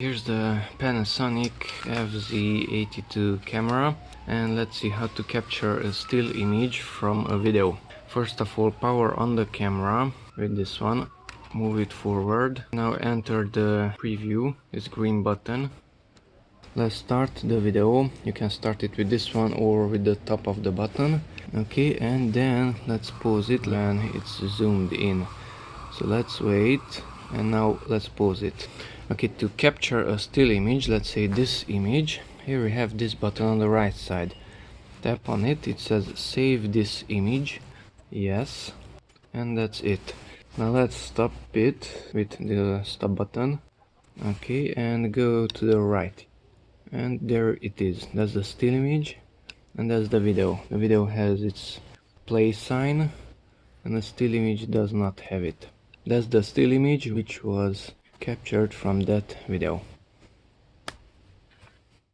Here's the Panasonic FZ82 camera, and let's see how to capture a still image from a video. First of all, power on the camera with this one, move it forward. Now enter the preview, this green button. Let's start the video. You can start it with this one or with the top of the button. Okay, and then let's pause it and it's zoomed in. So let's wait, and now let's pause it. Okay, to capture a still image, let's say this image, here we have this button on the right side. Tap on it, it says save this image, yes, and that's it. Now let's stop it with the stop button. Okay, and go to the right, and there it is. That's the still image, and that's the video. The video has its play sign, and the still image does not have it. That's the still image which was captured from that video.